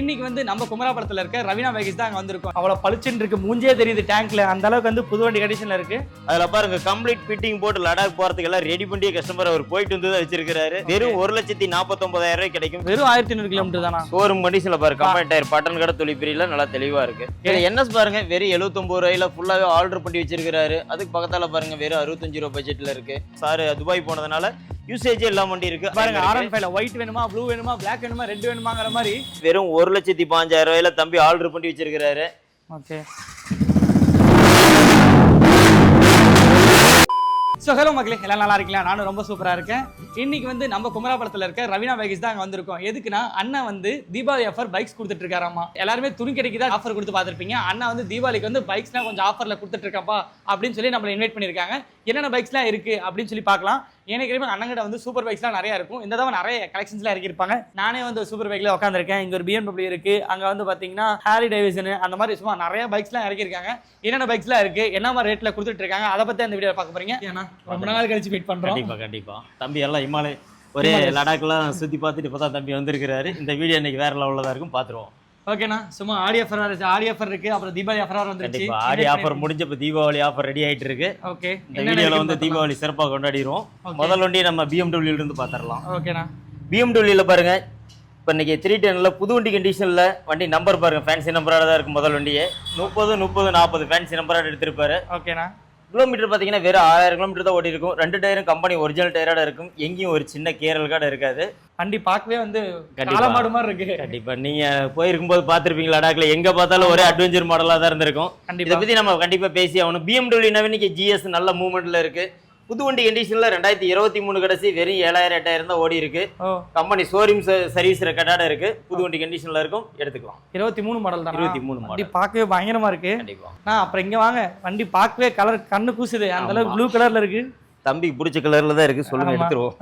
இன்னைக்கு வந்து நம்ம குமராபுரத்துல இருக்க ரவீனா பைக்ஸ் தான் அங்க வந்திருக்கோம். அவ்வளவு பளிச்சுன்னு இருக்கு, மூஞ்சே தெரியுது டேங்க்ல, அந்த அளவுக்கு வந்து புது வண்டி கண்டிஷன்ல இருக்கு. அதுல பாருங்க கம்ப்ளீட் ஃபிட்டிங் போட்டு லடாக் போறதுக்கு எல்லாம் ரெடி பண்ணி கஸ்டமர் அவர் போயிட்டு வந்து வச்சிருக்காரு. வெறும் 1,49,000 ரூபாய் கிடைக்கும். வெறும் 1500 கிலோமீட்டர் தானா? ஷோரூம் கண்டிஷன்ல பாருங்க, கம்பெனி டயர், பட்டன் கடை, தொழிற்பிரியில நல்லா தெளிவா இருக்கு. என்எஸ் பாருங்க வெறும் 79 ரூபாயில ஃபுல்லாவே ஆர்டர் பண்ணி வச்சிருக்காரு. அதுக்கு பக்கத்தால பாருங்க வெறும் 65 ரூபாய் பட்ஜெட்ல இருக்கு. சார் துபாய் போனதுனால யூசேஜ் எல்லாம் வண்டி இருக்கு. பாருங்க R15 ஒயிட் வேணுமா, ப்ளூ வேணுமா, பிளாக் வேணுமா, ரெட் வேணுமாங்கற மாதிரி வெறும் 1,15,000 ரூபாயில தம்பி ஆர்டர் பண்ணி வச்சிருக்காரு. ஓகே. ஸோ ஹலோ மக்களே, எல்லாம் நல்லா இருக்கலாம். நானும் ரொம்ப சூப்பராக இருக்கேன். இன்னைக்கு வந்து நம்ம குமராபுரத்தில் இருக்க ரவீனா பைக்ஸ் தான் அங்கே வந்திருக்கோம். எதுக்குன்னா அண்ணன் வந்து தீபாவளி ஆஃபர் பைக்ஸ் கொடுத்துட்டு இருக்காராமா. எல்லாருமே துணி கடைக்கு தான் ஆஃபர் கொடுத்து பார்த்துருப்பீங்க. அண்ணா வந்து தீபாவளிக்கு வந்து பைக்ஸ்லாம் கொஞ்சம் ஆஃபரில் கொடுத்துட்டு இருக்காப்பா அப்படின்னு சொல்லி நம்மளை இன்வைட் பண்ணியிருக்காங்க. என்னென்ன பைக்ஸ்லாம் இருக்குது அப்படின்னு சொல்லி பார்க்கலாம். ஏன்னா அண்ணங்கிட்ட வந்து சூப்பர் பைக்ஸ்லாம் நிறையா இருக்கும். இந்த தடவை நிறைய கலெக்ஷன்ஸ்லாம் இறக்கிருப்பாங்க. நானே வந்து சூப்பர் பைக்கில் உட்காந்துருக்கேன். இங்கே ஒரு BMW இருக்குது, அங்கே வந்து பார்த்தீங்கன்னா ஹாரி டேவிசன், அந்த மாதிரி சும்மா நிறைய பைக்ஸ்லாம் இறக்கிருக்காங்க. என்னென்ன பைக்ஸ்லாம் இருக்குது, என்ன மாதிரி ரேட்டில் கொடுத்துட்டு இருக்காங்க, அதை பற்றி அந்த வீடியோ பார்க்க போறீங்க. ஏன்னா ரொம்ப நாள் கழிச்சு வெயிட் பண்ணுறோம். கண்டிப்பா தம்பி எல்லாம் இமாலய ஒரே லடாக்லாம் சுற்றி பார்த்துட்டு இப்போ தான் தம்பி வந்திருக்கிறாரு. இந்த வீடியோ இன்னைக்கு வேற லெவலில் தான் இருக்கும், பார்த்துருவோம். ஓகேண்ணா, சும்மா ஆடி ஆஃபர் இருக்கு, அப்புறம் தீபாவளி ஆஃபர் வந்துருச்சு. ஆடி ஆஃபர் முடிஞ்ச இப்போ தீபாவளி ஆஃபர் ரெடி ஆயிட்டு இருக்கு. ஓகே, இந்த வீடியோல வந்து தீபாவளி சிறப்பாக கொண்டாடிடுவோம். முதல் வண்டியை நம்ம BMW இருந்து பார்த்துடலாம். ஓகேண்ணா, BMW பாருங்க இப்போ இன்னைக்கு 310ல புது வண்டி கண்டிஷன்ல வண்டி நம்பர் பாருங்க, ஃபேன்சி நம்பரோட தான் இருக்கும். முதல் வண்டியே 30 ஃபேன்சி நம்பரோட எடுத்திருப்பாரு. ஓகேண்ணா. கிலோமீட்டர் பார்த்தீங்கன்னா வெறும் 6000 கிலோமீட்டர் தான் ஓடி இருக்கும். 2 டயரும் கம்பெனி ஒரிஜினல் டயரோட இருக்கும். எங்கேயும் ஒரு சின்ன கேரல் கார்டு இருக்காது. வண்டி பார்க்கவே வந்து காலமாடு மாதிரி இருக்கு. கண்டிப்பா நீங்க போயிருக்கும் போது பார்த்துருப்பீங்க, லடாக்ல எங்க பார்த்தாலும் ஒரே அட்வென்ச்சர் மாடலா தான் இருந்திருக்கும். இதை பத்தி நம்ம கண்டிப்பா பேசி ஆகணும். BMW இன்னைக்கு GS நல்ல மூவ்மெண்ட்ல இருக்கு. புது வண்டி கண்டிஷன்ல 2023 கடைசி வெறும் 7000-8000 தான் ஓடி இருக்கு. கம்பெனி ஷோரூம் சர்வீஸ் ரெக்கார்டோட இருக்கு. புது வண்டி கண்டிஷன்ல இருக்கும், எடுத்துக்கலாம். 23 மாடல் தான். 23 மாடல். வண்டி பார்க்கவே பயங்கரமா இருக்கு. கண்டிப்பா. அப்புறம் இங்க வாங்க, வண்டி பார்க்கவே கலர் கண்ணு கூசுது. அந்த அளவுக்கு ப்ளூ கலர்ல இருக்கு. தம்பிக்கு பிடிச்ச கலர்ல தான் இருக்கு, சொல்லுங்க எடுத்துருவோம்.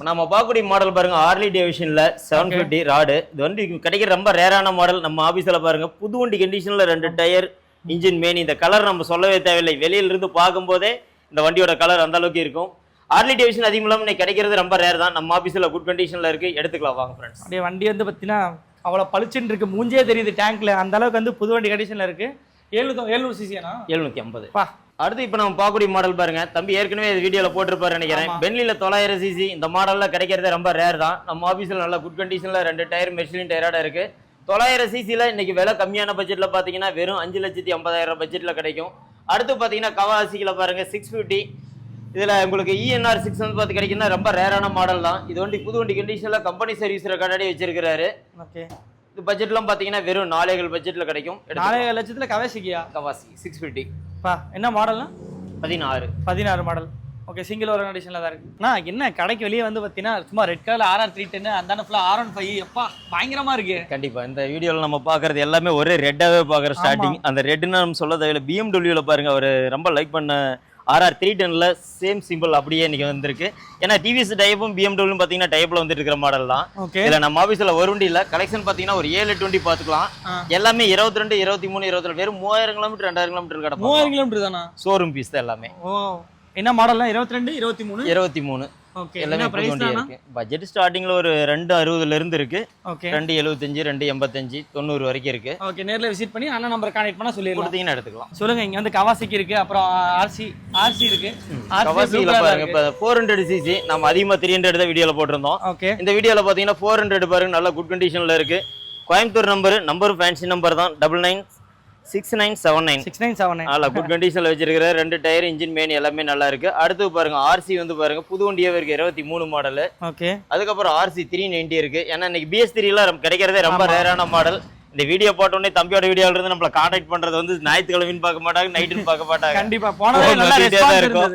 நம்ம பார்க்கக்கூடிய மாடல் பாருங்க, ஹார்லி டேவிஷன்ல 750 ராடு. இது வண்டி கிடைக்கிற ரொம்ப ரேரான மாடல். நம்ம ஆபீஸ்ல பாருங்க புது வண்டி கண்டிஷன்ல 2 டயர், இன்ஜின் மெயின். இந்த கலர் நம்ம சொல்லவே தேவையில்லை, வெளியில இருந்து பார்க்கும் போதே இந்த வண்டியோட கலர் அந்த அளவுக்கு இருக்கும். ஹார்லி டேவிஷன் அதிகம் இல்லாமல் இன்னைக்கு கிடைக்கிறது ரொம்ப ரேர் தான். நம்ம ஆபீஸ்ல குட் கண்டிஷன்ல இருக்கு, எடுத்துக்கலாம் வாங்க ஃப்ரெண்ட்ஸ். அப்படியே வண்டி வந்து பார்த்தீங்கன்னா அவ்வளோ பளிச்சுன்னு இருக்கு, மூஞ்சே தெரியுது டேங்க்ல, அந்த அளவுக்கு வந்து புது வண்டி கண்டிஷன்ல இருக்கு. 700 சிசியானா? 750. அடுத்து இப்போ நம்ம பார்க்கக்கூடிய மாடல் பாருங்க, தம்பி ஏற்கனவே இது வீடியோல போட்டிருப்பாரு நினைக்கிறேன். பென்லில 900 சிசி. இந்த மாடல்ல கிடைக்கிறது ரொம்ப ரேர் தான். நம்ம ஆபீஸ்ல நல்ல குட் கண்டிஷன்ல 2 டயர் மெர்சிலின் டயரோட இருக்கு. 900 சிசில இன்னைக்கு விலை கம்மியான பட்ஜெட்ல பாத்தீங்கன்னா வெறும் 5,50,000 பட்ஜெட்ல கிடைக்கும். அடுத்து பாத்தீங்கன்னா கவாசிக்கில பாருங்க 650. இதுல உங்களுக்கு ENR 6 வந்து பார்த்து கிடைக்குன்னா ரொம்ப ரேரான மாடல் தான். இது வண்டி புது வண்டி கண்டிஷன்ல கம்பெனி சர்வீஸ் ரெக்கார்டே வச்சிருக்காரு. ஓகே. இது பட்ஜெட்லாம் பாத்தீங்கன்னா வெறும் 4,00,000 பட்ஜெட்ல கிடைக்கும். 4,00,000 லட்சத்துல கவாசிக்கியா? கவாசி 650. என்ன மாடல்னா? 16 மாடல். ஓகே, சிங்கிள் ஓவர் கண்டிஷன்ல தான் இருக்கு. நான் என்ன கடைக்கு வெளியே வந்து பார்த்தீங்கன்னா சும்மா ரெட் கலர் RR 310 அந்த ஃபுல்லா R15 எப்பா பயங்கரமா இருக்கு. கண்டிப்பா இந்த வீடியோல நம்ம பாக்குறது எல்லாமே ஒரே ரெட்டாவே பாக்குற ஸ்டார்டிங். அந்த ரெட்னு நம்ம சொல்ல தேவையில்ல. BMW பாருங்க, அவர் ரொம்ப லைக் பண்ண RR 310ல சேம் சிம்பிள் அப்படியே இன்னைக்கு வந்திருக்கு. ஏன்னா TVS டைப்பும் BMW பாத்தீங்கன்னா டைப்ல வந்துட்டு இருக்கிற மாடல் தான். இதுல நம்ம ஆபீஸ்ல ஒரு வண்டி இல்ல, கலெக்ஷன் பாத்தீங்கன்னா ஒரு 7-8 வண்டி பாத்துக்கலாம். எல்லாமே 22, 23, 24 வெறும் 3000 கிலோமீட்டர் 2000 கிலோமீட்டர் கிடக்கும். 3000 கிலோமீட்டர் தானா? ஷோரூம் பீஸ் தான் எல்லாமே. ஓ, என்ன மாடல்னா? 22, 23. ஓகே, எல்லாமே புது வண்டியா இருக்கு. பட்ஜெட் ஸ்டார்டிங்ல ஒரு 260ல இருந்து இருக்கு. ஓகே, 275, 285, 90 வரைக்கும் இருக்கு. ஓகே, நேர்ல விசிட் பண்ணி அண்ணா நம்பர் கான்டாக்ட் பண்ணா சொல்லிரலாம். கொடுத்தீங்கன்னா எடுத்துக்கலாம். சொல்லுங்க. இங்க வந்து கவாசிக்கு இருக்கு, அப்புறம் RC இருக்கு. கவாசில பாருங்க இப்ப 400 சிசி. நம்ம அதிகமா 300 தான் வீடியோல போட்டுருந்தோம். ஓகே, இந்த வீடியோல பாத்தீங்கன்னா 400 பாருங்க, நல்ல குட் கண்டிஷன்ல இருக்கு. கோயம்புத்தூர் நம்பர் ஃபேன்சி நம்பர் தான் 996979. நல்ல குட் கண்டிஷன்ல வச்சிருக்கிற 2 டயர், இன்ஜின் மெயின் எல்லாமே நல்லா இருக்கு. அடுத்து பாருங்க RC வந்து பாருங்க புது வண்டியாவே இருக்கு, 23 மாடல். ஓகே, அதுக்கப்புறம் RC 390 இருக்கு. ஏன்னா இன்னைக்கு BS3 எல்லாம் கிடைக்கிறதே ரொம்ப ரேரான மாடல். இந்த வீடியோ போட்ட உடனே தம்பியோட வீடியோல இருந்து நம்மள கான்டாக்ட் பண்றது வந்து ஞாயிற்றுக்கிழமைன்னு பார்க்க மாட்டாங்க, நைட்டுன்னு பார்க்க மாட்டாங்க. கண்டிப்பா போனதே நல்லா ரெஸ்பான்ஸ் இருக்கும்.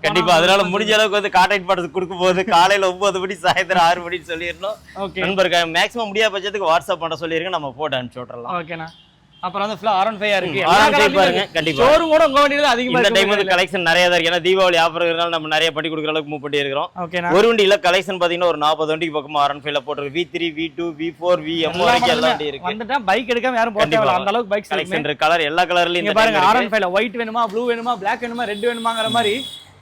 கண்டிப்பா அதனால முடிஞ்ச அளவுக்கு வந்து கான்டாக்ட் பண்றது கொடுக்கும் போது காலையில 9 மணி சாயந்தரம் 6 மணின்னு சொல்லிடணும். நண்பருக்கு மேக்ஸிமம் முடியாத பட்சத்துக்கு வாட்ஸ்அப் பண்ண சொல்லிருங்க, நம்ம போட்டு அனுப்பிச்சு விட்டுறலாம். ஓகேண்ணா. அப்புறம் வந்து ஃபுல்லா R15 இருக்கு. R15 பாருங்க, கண்டிப்பா ஷோரூம் கூட உங்க வண்டியில அதிகமா இந்த டைம் வந்து கலெக்ஷன் நிறைய தான் இருக்கு. ஏன்னா தீபாவளி ஆஃபர் இருக்கனால நம்ம நிறைய பண்ணி கொடுக்குற அளவுக்கு மூவ் பண்ணி இருக்கிறோம். ஓகேண்ணா. ஒரு வண்டியில கலெக்ஷன் பாத்தீங்கன்னா ஒரு 40 வண்டிக்கு பக்கமா R15ல போட்டுருக்கு. V3, V2, V4, VM வரைக்கும் எல்லாம் வண்டி இருக்கு. வந்துட்டா பைக் எடுக்காம யாரும் போக தேவையில்ல, அந்த அளவுக்கு பைக்ஸ் கலெக்ஷன் இருக்கு. கலர் எல்லா கலர்லயும் இங்க பாருங்க, R15ல ஒயிட் வேணுமா, ப்ளூ வேணுமா, Black வேணுமா, ரெட் வேணுமாங்கற மாதிரி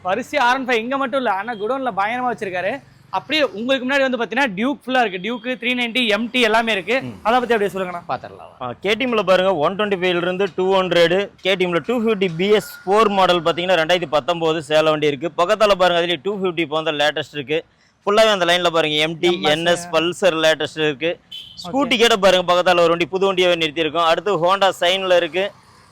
வரிசை R15 இங்க மட்டும் இல்ல, ஆனா குடோன்ல பயங்கரமா வச்சிருக்காரு. அப்படியே உங்களுக்கு முன்னாடி வந்து பாத்தீங்கன்னா டியூக் ஃபுல்லா இருக்கு. டியூக் 390 MT எல்லாமே இருக்கு. அத பத்தி அப்படியே சொல்லுங்கண்ணா. பாத்திரலாம். கேடிஎம்ல பாருங்க 125 இருந்து 200, கேடிஎம்ல 250 BS4 மாடல் பாத்தீங்கன்னா 2019 சேல வண்டி இருக்கு. பக்கத்துல பாருங்க அதுலயே 250 போன்ற லேட்டஸ்ட் இருக்கு. ஃபுல்லாவே அந்த லைன்ல பாருங்க MT, NS, பல்சர் லேட்டஸ்ட் இருக்கு. ஸ்கூட்டி கேட்ட பாருங்க பக்கத்துல ஒரு வண்டி புது வண்டியாவே நிறுத்தி இருக்கும். அடுத்து ஹோண்டா சைன்ல இருக்கு,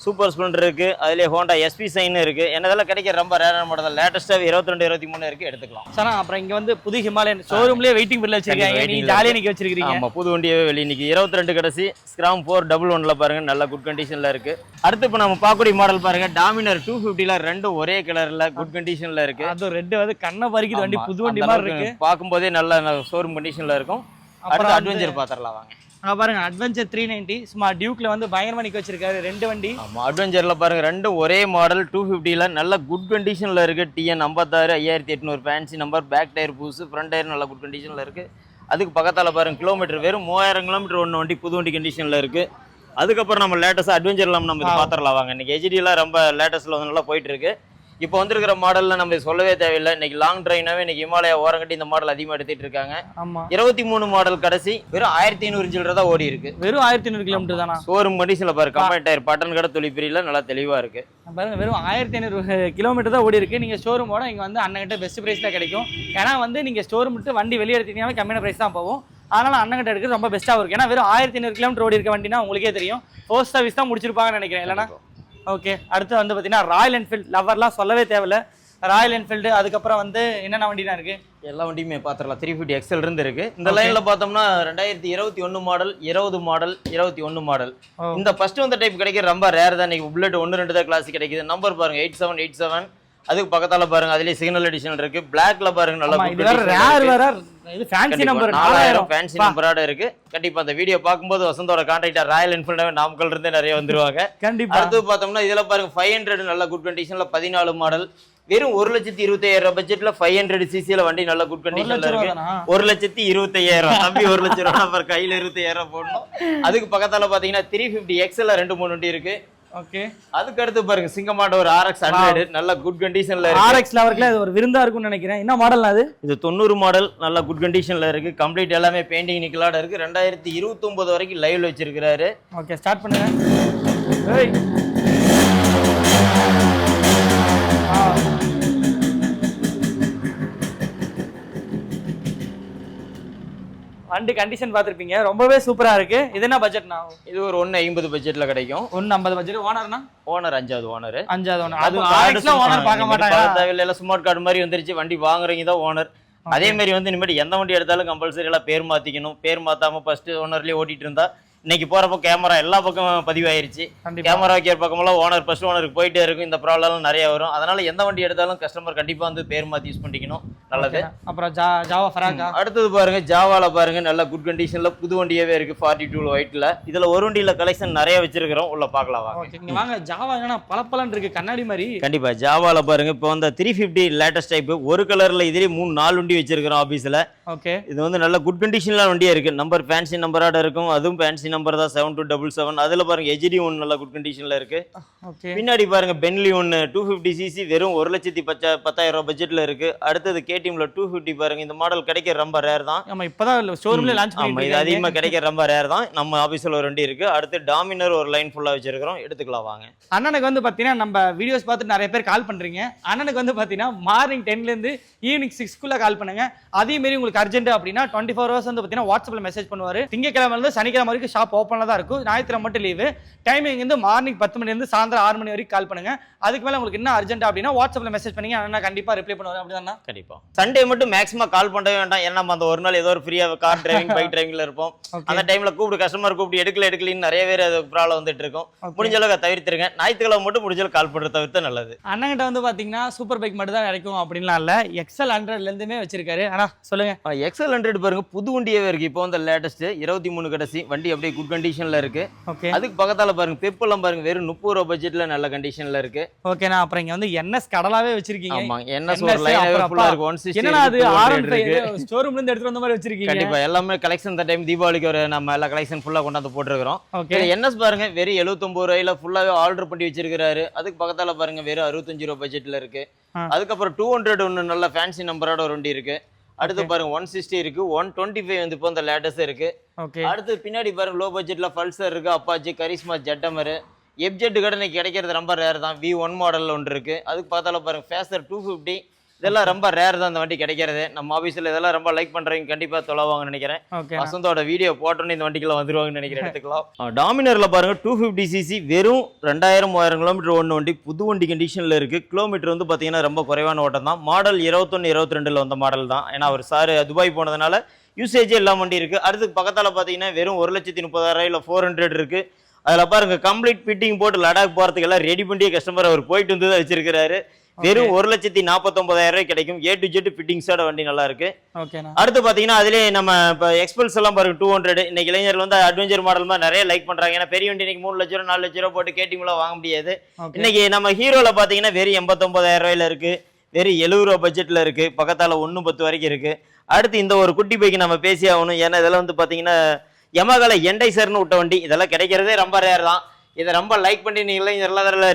சூப்பர் ஸ்ப்ளெண்டர் இருக்கு, அதுலயே ஹோண்டா SP சைன் இருக்கு. என்னதெல்லாம் கிடைக்கிற ரொம்ப ரேரான மாடல். லேட்டஸ்ட்டாக 22, 23 இருக்கு, எடுத்துக்கலாம். சார் அப்புறம் இங்க வந்து புது ஹிமாலயன் ஷோரூம்லயே வெயிட்டிங் பில் வச்சிருக்காங்க. நீ ஜாலியா நிக்க வச்சிருக்கீங்க. ஆமா, புது வண்டியாவே வெளிய நிக்கி. 22 கடைசி ஸ்கிராம் 411ல பாருங்க, நல்ல குட் கண்டிஷன்ல இருக்கு. அடுத்து இப்ப நம்ம பார்க்கக்கூடிய மாடல் பாருங்க, டாமினர் 250ல ரெண்டும் ஒரே கலர்ல குட் கண்டிஷன்ல இருக்கு. அது ரெட் வந்து கண்ணை பறிக்குது வண்டி, புது வண்டி மாதிரி இருக்கு. பாக்கும்போதே நல்ல ஷோரூம் கண்டிஷன்ல இருக்கும். அடுத்து அட்வென்ச்சர் பாத்திரலாம் வாங்க. பாருங்க அட்வென்ச்சர் 390 சும்மா டியூக்ல வந்து பயங்கரமா நிக்க வச்சிருக்காரு ரெண்டு வண்டி. ஆமா, அட்வென்ச்சர்ல பாருங்க ரெண்டும் ஒரே மாடல் 250ல நல்ல குட் கண்டிஷன்ல இருக்கு. TN 56 5800 fancy number, back tyre புதுசு, ஃப்ரண்ட் டயர் நல்ல குட் கண்டிஷன்ல இருக்கு. அதுக்கு பக்கத்தால பாருங்க கிலோமீட்டர் வெறும் 3000 கிலோமீட்டர் ஒன்று வண்டி, புது வண்டி கண்டிஷன்ல இருக்கு. அதுக்கப்புறம் நம்ம லேட்டஸ்ட் அட்வென்ச்சர்ல நம்ம பாத்திரலாம் வாங்க. இன்னைக்கு HDலாம் ரொம்ப லேட்டஸ்ட்ல வந்து நல்லா போயிட்டு இருக்கு. இப்போ வந்திருக்கிற மாடல்ல நம்ம சொல்லவே தேவையில்லை. இன்னைக்கு லாங் டிரைவ்னாவே இன்னைக்கு ஹிமாலயா ஓரங்கட்டி இந்த மாடல் அதிகமாக எடுத்துட்டு இருக்காங்க. ஆமா, 23 மாடல் கடைசி வெறும் 1500 சில்லற தான் ஓடி இருக்கு. வெறும் 1500 கிலோமீட்டர் தானா? ஷோரூம் கண்டிஷன்ல பாரு, கம்பெனி டயர், பட்டன் கடை, தொழிற்பிரியில நல்லா தெளிவா இருக்கு. பாருங்க வெறும் 1500 கிலோமீட்டர் தான் ஓடி இருக்கு. நீங்க ஷோரூமோட இங்க வந்து அண்ணன்கிட்ட பெஸ்ட் பிரைஸ்ல கிடைக்கும். ஏன்னா வந்து நீங்க ஷோரூம் விட்டு வண்டி வெளியே எடுத்தீங்கன்னா கம்மியான பிரைஸ் தான் போகும். அதனால அண்ணன்கிட்ட எடுக்கிறது ரொம்ப பெஸ்ட்டாக இருக்கும். ஏன்னா வெறும் 1500 கிலோமீட்டர் ஓடி இருக்க வண்டினா உங்களுக்கே தெரியும், போஸ்ட் சர்வீஸ் தான் முடிச்சிருப்பாங்கன்னு நினைக்கிறேன் இல்லைன்னா. ஓகே, அடுத்து வந்து பார்த்தீங்கன்னா ராயல் என்ஃபீல்டு லவர்லாம் சொல்லவே தேவையில்ல. ராயல் என்ஃபீல்டு அதுக்கப்புறம் வந்து என்னென்ன வண்டி தான் இருக்கு? எல்லா வண்டியுமே பாத்திரலாம். 350 XL இருந்து இருக்கு. இந்த லைன்ல பார்த்தோம்னா 2021 மாடல், 20 மாடல், 21 மாடல். இந்த ஃபர்ஸ்ட் வந்த டைப் கிடைக்கிற ரொம்ப ரேர் தான். இன்னைக்கு புல்லட் 1, 2 தான் கிளாஸ் கிடைக்குது. நம்பர் பாருங்க 8787. அதுக்கு பக்கத்தால பாருங்க அதுலயே சிக்னல் எடிஷன் இருக்கு. பிளாக்ல பாருங்க நல்லா இது ஃபேன்சி நம்பர் 4000 ஃபேன்சி நம்பரோட இருக்கு. கண்டிப்பா அந்த வீடியோ பாக்கும்போது வசந்தோட கான்டாக்டர் ராயல் என்ஃபீல்ட் நாமக்கல்ல இருந்து நிறைய வந்துருவாங்க. கண்டிப்பா. அடுத்து பார்த்தோம்னா இதுல பாருங்க 500 நல்ல குட் கண்டிஷன்ல 14 மாடல், வெறும் 1,25,000 பட்ஜெட்ல 500 சிசில வண்டி நல்ல குட் கண்டிஷன்ல இருக்கு. 1,25,000 தம்பி, 1 லட்சம் ரூபாய் கையில 25,000 போடணும். அதுக்கு பக்கத்தால பாத்தீங்கன்னா 350 XL 2-3 வண்டி இருக்கு. ஓகே, அதுக்கு அடுத்து பாருங்க சிங்கமாட்ட ஒரு RX 100 நல்ல குட் கண்டிஷன்ல இருக்கு. RX லவர்க்குல இது ஒரு விருந்தா இருக்கும்னு நினைக்கிறேன். என்ன மாடல் அது? இது 90 மாடல் நல்ல குட் கண்டிஷன்ல இருக்கு. கம்ப்ளீட் எல்லாமே பெயிண்டிங் நிக்கலாட இருக்கு. 2029 வரைக்கும் லைவ்ல வச்சிருக்காரு. ஓகே, ஸ்டார்ட் பண்ணுங்க. ஏய் வண்டி கண்டிஷன் பார்த்துருப்பீங்க, ரொம்பவே சூப்பரா இருக்கு. இது என்ன பட்ஜெட்னா? இது ஒரு 150 பட்ஜெட்ல கிடைக்கும். 150 பட்ஜெட். ஓனர்னா? ஓனர் 5வது ஓனர். 5வது ஓனர். அது RXல ஓனர் பார்க்க மாட்டாங்க. தேவையில்ல, ஸ்மார்ட் கார்டு மாதிரி வந்துருச்சு. வண்டி வாங்குறவங்க தான் ஓனர். அதே மாதிரி வந்து இனிமேல் எந்த வண்டி எடுத்தாலும் கம்பல்சரி எல்லாம் பேர் மாத்திக்கணும். பேர் மாத்தாம ஃபர்ஸ்ட் ஓனர்லயே ஓட்டிட்டு இருந்தா இன்னைக்கு போறப்போ கேமரா எல்லா பக்கம் பதிவாயிருச்சு. கேமரா வைக்கிற பக்கமெல்லாம் ஓனர் ஃபர்ஸ்ட் ஓனருக்கு போயிட்டே இருக்கும். இந்த ப்ராப்ளம் நிறைய வரும். அதனால எந்த வண்டி எடுத்தாலும் கஸ்டமர் கண்டிப்பா வந்து பேர் மாத்தி யூஸ் பண்ணிக்கணும். நல்லது. அப்புறம் ஜாவா ஃபராகா. அடுத்தது பாருங்க ஜாவால பாருங்க நல்ல குட் கண்டிஷன்ல புது வண்டியாவே இருக்கு. 42 ஒயிட்ல. இதுல ஒரு வண்டியில கலெக்ஷன் நிறைய வச்சிருக்கிறோம். உள்ள பாக்கலாம் வாங்க. நீங்க வாங்க. ஜாவா என்னன்னா பளபளன்னு இருக்கு, கண்ணாடி மாதிரி. கண்டிப்பா ஜாவால பாருங்க இப்போ வந்து 350 லேட்டஸ்ட் டைப் ஒரு கலர்ல இதுலயே 3-4 வண்டி வச்சிருக்கிறோம் ஆபீஸ்ல. ஓகே, இது வந்து நல்ல குட் கண்டிஷன்ல வண்டியா இருக்கு. நம்பர் ஃபேன்சி நம்பரோட இருக்கும். அதுவும் ஃபேன்சி நம்பர் தான் 7277. அதுல பாருங்க HD1 நல்ல குட் கண்டிஷன்ல இருக்கு. ஓகே, பின்னாடி பாருங்க பென்லி 1 250 சிசி வெறும் 1,10,000 பட்ஜெட்ல இருக்கு. அடுத்தது கேடிஎம்ல 250 பாருங்க. இந்த மாடல் கிடைக்க ரொம்ப ரேர் தான். ஆமா, இப்பதான் ஷோரூம்ல லான்ச் பண்ணிருக்காங்க. இது அதிகமா கிடைக்க ரொம்ப ரேர் தான். நம்ம ஆபீஸ்ல ஒரு வண்டி இருக்கு. அடுத்து டாமினர் ஒரு லைன் ஃபுல்லா வச்சிருக்கோம். எடுத்துக்கலாம் வாங்க. அண்ணனுக்கு வந்து பாத்தீங்கன்னா நம்ம வீடியோஸ் பார்த்துட்டு நிறைய பேர் கால் பண்றீங்க. அண்ணனுக்கு வந்து பாத்தீங்கன்னா மார்னிங் 10ல இருந்து ஈவினிங் 6க்குள்ள கால் பண்ணுங்க. அதே மாதிரி உங்களுக்கு அர்ஜென்ட் அப்படின்னா 24 hours வந்து பாத்தீங்கன்னா வாட்ஸ்அப்ல மெசேஜ் பண்ணுவாரு. திங்கக்கிழமை இருந்து சனிக்கிழமை வரைக்கும் ஷாப் ஓப்பன்ல தான் இருக்கும். ஞாயிற்றுக்கிழமை மட்டும் லீவு. டைமிங் வந்து மார்னிங் 10 மணில இருந்து சாயந்தரம் 6 மணி வரைக்கும் கால் பண்ணுங்க. அதுக்கு மேல உங்களுக்கு என்ன அர்ஜென்ட் அப்படின்னா வாட்ஸ்அப்ல மெசேஜ் பண்ணீங்க, அண்ணா கண்டிப்பா ரிப்ளை பண்ணுவாரு. அப்படிதானா? கண்டிப்பா. சண்டே மட்டும் மேக்ஸிமம் கால் பண்ணவே வேண்டாம். ஏன்னா நம்ம அந்த ஒரு நாள் ஏதோ ஒரு ஃப்ரீயா கார் டிரைவிங் பைக் டிரைவிங்ல இருப்போம். அந்த டைம்ல கூப்பிட்டு கஸ்டமர் கூப்பிட்டு எடுக்கலன்னு நிறைய பேர் அது ப்ராப்ளம் வந்துட்டு இருக்கும். முடிஞ்ச அளவுக்கு தவிர்த்துருங்க. ஞாயிற்றுக்கிழமை மட்டும் முடிஞ்ச அளவுக்கு கால் பண்றது தவிர்த்து நல்லது. அண்ணங்கிட்ட வந்து பாத்தீங்கன்னா சூப்பர் பைக் மட்டும் தான் கிடைக்கும் அப்படின்லாம் இல்ல, XL 100ல இருந்துமே வச்சிருக்காரு. ஆனா சொல்லுங்க. XL 100 பாருங்க புது வண்டியாவே இருக்கு. இப்போ வந்து லேட்டஸ்ட் 23 கடைசி வண்டி அப்படியே குட் கண்டிஷன்ல இருக்கு. ஓகே, அதுக்கு பக்கத்தால பாருங்க பெப்பெல்லாம் பாருங்க வெறும் 30 ரூபாய் பட்ஜெட்ல நல்ல கண்டிஷன்ல இருக்கு. ஓகேனா, அப்புறம் இங்க வந்து NS கடலாவே வச்சிருக்கீங்க. ஆமா, NS ஒரு லைனாவே ஃபுல்லா இருக்கு. 160 என்னன்னா அது R15 ஸ்டோர் ரூம்ல இருந்து எடுத்து வந்த மாதிரி வச்சிருக்கீங்க. கண்டிப்பா எல்லாமே கலெக்ஷன் இந்த டைம் தீபாவளிக்கு ஒரு நம்ம எல்லா கலெக்ஷன் ஃபுல்லா கொண்டாந்து போட்டுருக்கோம். ஓகே, NS பாருங்க வெறும் 79 ரூபாயில ஃபுல்லாவே ஆர்டர் பண்ணி வச்சிருக்காரு. அதுக்கு பக்கத்தால பாருங்க வெறும் 65 ரூபாய் பட்ஜெட்ல இருக்கு. அதுக்கப்புறம் 200 ஒன்னு நல்ல ஃபேன்சி நம்பரோட ஒரு வண்டி இருக்கு. அடுத்து பாருங்க 160 இருக்கு, 125 வந்து இப்போ இந்த லேட்டஸ்ட் இருக்கு. ஓகே. அடுத்து பின்னாடி பாருங்க லோ பட்ஜெட்ல பல்சர் இருக்கு, அப்பாச்சி, கரிஸ்மா, ஜெட்டமர், எப்ஜெட் கடை இன்னைக்கு கிடைக்கிறது ரொம்ப ரேர் தான். V1 மாடல்ல ஒன்று இருக்கு. அதுக்கு பார்த்தால பாருங்க ஃபேசர் 250, இதெல்லாம் ரொம்ப ரேர் தான் இந்த வண்டி கிடைக்கிறது. நம்ம ஆபீஸ்ல இதெல்லாம் ரொம்ப லைக் பண்றவங்க கண்டிப்பா தொலைவாங்கன்னு நினைக்கிறேன். வசந்தோட வீடியோ போட்டோன்னு இந்த வண்டிக்குள்ள வந்துருவாங்கன்னு நினைக்கிறேன். எடுத்துக்கலாம். டாமினர்ல பாருங்க 250cc வெறும் 2000-3000 கிலோமீட்டர் ஒன்று வண்டி, புது வண்டி கண்டிஷன்ல இருக்கு. கிலோமீட்டர் வந்து பாத்தீங்கன்னா ரொம்ப குறைவான ஓட்டம் தான். மாடல் 21-22ல வந்த மாடல் தான். ஏன்னா அவர் சார் துபாய் போனதுனால யூசேஜே எல்லாம் வண்டி இருக்கு. அடுத்து பக்கத்தால பாத்தீங்கன்னா வெறும் 1,30,000 400 இருக்கு. அதுல பாருங்க கம்ப்ளீட் ஃபிட்டிங் போட்டு லடாக் போறதுக்கு எல்லாம் ரெடி பண்ணிய கஸ்டமர் அவர் போயிட்டு வந்து தான் வச்சிருக்காரு. வெறும் 1,49,000 கிடைக்கும். A to Z ஃபிட்டிங்ஸோட வண்டி நல்லா இருக்கு. அடுத்து பாத்தீங்கன்னா அதுலயே நம்ம இப்ப எக்ஸ்பல்ஸ் எல்லாம் பாருங்க 200. இன்னைக்கு இளைஞர்கள் வந்து அட்வென்ச்சர் மாடல் மாதிரி நிறைய லைக் பண்றாங்க. ஏன்னா பெரிய வண்டி இன்னைக்கு 3 லட்சம் 4 லட்சம் ரூபாய் போட்டு கேட்டிங்ல வாங்க முடியாது. இன்னைக்கு நம்ம ஹீரோல பாத்தீங்கன்னா வெறும் 89,000 இருக்கு, வெறும் 70 ரூபா பட்ஜெட்ல இருக்கு. பக்கத்தால 110 வரைக்கும் இருக்கு. அடுத்து இந்த ஒரு குட்டி பைக்கு நம்ம பேசி ஆகணும். ஏன்னா இதெல்லாம் வந்து பாத்தீங்கன்னா யமகால எண்டைசர்னு விட்ட வண்டி, இதெல்லாம் கிடைக்கிறதே ரொம்ப ரேர் தான். இதை ரொம்ப லைக் பண்ணி நீங்களே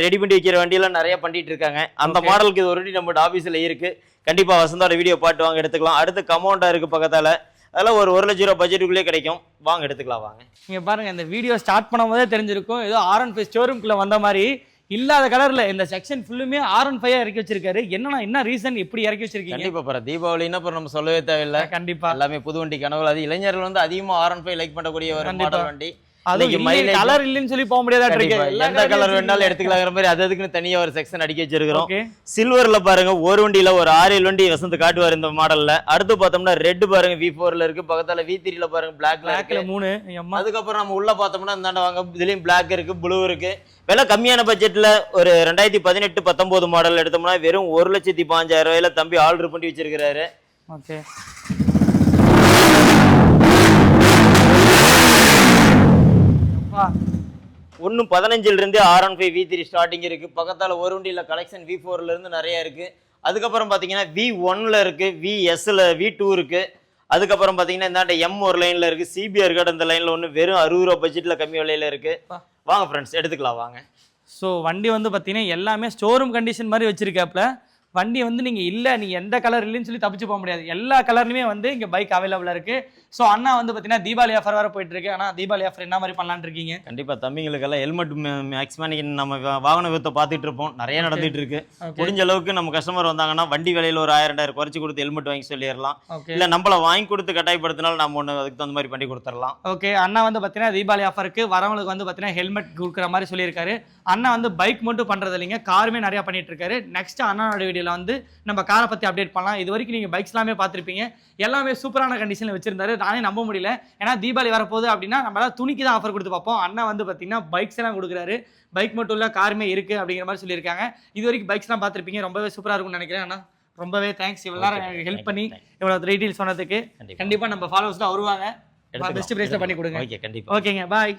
ரெடி பண்ணி வைக்கிற வண்டியெல்லாம் நிறைய பண்ணிட்டு இருக்காங்க. அந்த மாடலுக்கு இது ஒரு நம்ம ஆபீஸ்ல இருக்கு. கண்டிப்பா வசந்தோட வீடியோ பாட்டு வாங்க எடுத்துக்கலாம். அடுத்து கமௌண்டா இருக்கு பக்கத்தால, அதெல்லாம் ஒரு 1 லட்சம் ரூபாய் பட்ஜெட்டுக்குள்ளே கிடைக்கும். வாங்க எடுத்துக்கலாம் வாங்க. நீங்க பாருங்க இந்த வீடியோ ஸ்டார்ட் பண்ணும் போதே தெரிஞ்சிருக்கும் ஏதோ R15 ஷோரூம்குள்ள வந்த மாதிரி. இல்லாத கலர்ல இந்த செக்ஷன் ஃபுல்லுமே R15 இறக்கி வச்சிருக்காரு. என்ன ரீசன் இப்படி இறக்கி வச்சிருக்கீங்க? கண்டிப்பா பாரு தீபாவளின்னா அப்புறம் நம்ம சொல்லவே தேவையில்லை. கண்டிப்பா எல்லாமே புது வண்டி கனவுல. அது இளைஞர்கள் வந்து அதிகமா R15 லைக் பண்ணக்கூடிய ஒரு மாடல் வண்டி. கலர் இல்லன்னு சொல்லி போக முடியாது. எந்த கலர் வேணாலும் எடுத்துக்கலாங்கிற மாதிரி அதுக்குன்னு தனியா ஒரு செக்ஷன் அடிக்க வச்சிருக்கிறோம். சில்வர்ல பாருங்க ஒரு வண்டியில ஒரு 6-7 வண்டி வசந்த் காட்டுவார் இந்த மாடல்ல. அடுத்து பார்த்தோம்னா ரெட் பாருங்க V4ல இருக்கு. பக்கத்தால V3ல பாருங்க பிளாக்ல 3. அதுக்கப்புறம் நம்ம உள்ள பார்த்தோம்னா இந்தாண்ட வாங்க இதுலயும் பிளாக் இருக்கு, ப்ளூ இருக்கு. விலை கம்மியான பட்ஜெட்ல ஒரு 2018-19 மாடல் எடுத்தோம்னா வெறும் 1,15,000 தம்பி ஆர்டர் பண்ணி வச்சிருக்காரு. ஓகே. 1.15 இருந்து R15 V3 ஸ்டார்டிங் இருக்கு. பக்கத்தால ஒரு வண்டியில கலெக்ஷன் V4ல இருந்து நிறைய இருக்கு. அதுக்கப்புறம் பாத்தீங்கன்னா V1ல இருக்கு, VSல V2 இருக்கு. அதுக்கப்புறம் பாத்தீங்கன்னா இந்த M ஒரு லைன்ல இருக்கு, CBR கார்டு இந்த லைன்ல ஒன்று வெறும் 60 ரூபா பட்ஜெட்ல கம்மி விலையில இருக்கு. வாங்க ஃப்ரெண்ட்ஸ் எடுத்துக்கலாம் வாங்க. ஸோ வண்டி வந்து பார்த்தீங்கன்னா எல்லாமே ஸ்டோரூம் கண்டிஷன் மாதிரி வச்சிருக்காப்ல. வண்டி வந்து நீங்கள் இல்லை நீங்கள் எந்த கலர் இல்லைன்னு சொல்லி தப்பிச்சு போக முடியாது. எல்லா கலர்லையுமே வந்து இங்கே பைக் அவைலபிளாக இருக்குது. ஸோ அண்ணா வந்து பார்த்தீங்கன்னா தீபாவளி ஆஃபர் வர போயிட்டு இருக்கு. ஆனால் தீபாவளி ஆஃபர் என்ன மாதிரி பண்ணலான்னு இருக்கீங்க? கண்டிப்பாக தம்பிங்களுக்கெல்லாம் ஹெல்மெட் மேக்ஸிமம் நம்ம வாகன விபத்தை பார்த்துட்டு இருப்போம், நிறைய நடந்துட்டு இருக்கு. முடிஞ்ச அளவுக்கு நம்ம கஸ்டமர் வந்தாங்கன்னா வண்டி விலையில் ஒரு 1000-2000 குறைச்சி கொடுத்து ஹெல்மெட் வாங்கி சொல்லிடலாம். இல்லை நம்மள வாங்கி கொடுத்து கட்டாயப்படுத்தினாலும் நம்ம ஒன்று அதுக்கு தகுந்த மாதிரி பண்ணி கொடுத்துடலாம். ஓகே. அண்ணா வந்து பார்த்தீங்கன்னா தீபாவளி ஆஃபருக்கு வரவங்களுக்கு வந்து பார்த்தீங்கன்னா ஹெல்மெட் கொடுக்குற மாதிரி சொல்லியிருக்காரு. அண்ணா வந்து பைக் மட்டும் பண்ணுறது இல்லைங்க, காருமே நிறையா பண்ணிட்டு இருக்காரு. நெக்ஸ்ட் அண்ணாவோட வீடியோவில் வந்து நம்ம காரை பற்றி அப்டேட் பண்ணலாம். இது வரைக்கும் நீங்கள் பைக்ஸ் எல்லாமே பார்த்துருப்பீங்க, எல்லாமே சூப்பரான கண்டிஷனில் வச்சிருந்தாரு. நானே நம்ப முடியல. ஏன்னா தீபாவளி வரப்போகுது அப்படின்னா நம்மளால துணிக்கு தான் ஆஃபர் கொடுத்து பார்ப்போம். அண்ணா வந்து பார்த்தீங்கன்னா பைக்ஸ் எல்லாம் கொடுக்குறாரு. பைக் மட்டும் இல்லை காருமே இருக்குது அப்படிங்கிற மாதிரி சொல்லியிருக்காங்க. இது வரைக்கும் பைக்ஸ்லாம் பார்த்துருப்பீங்க, ரொம்பவே சூப்பராக இருக்கும்னு நினைக்கிறேன். அண்ணா ரொம்பவே தேங்க்ஸ் இவ்வளோ நேரம் ஹெல்ப் பண்ணி இவ்வளோ டீட்டெயில்ஸ் சொன்னதுக்கு. கண்டிப்பாக நம்ம ஃபாலோவர்ஸ் தான் வருவாங்க. பெஸ்ட் பிரைஸில் பண்ணி கொடுங்க. ஓகே கண்டிப்பாக. ஓகேங்க, பாய்.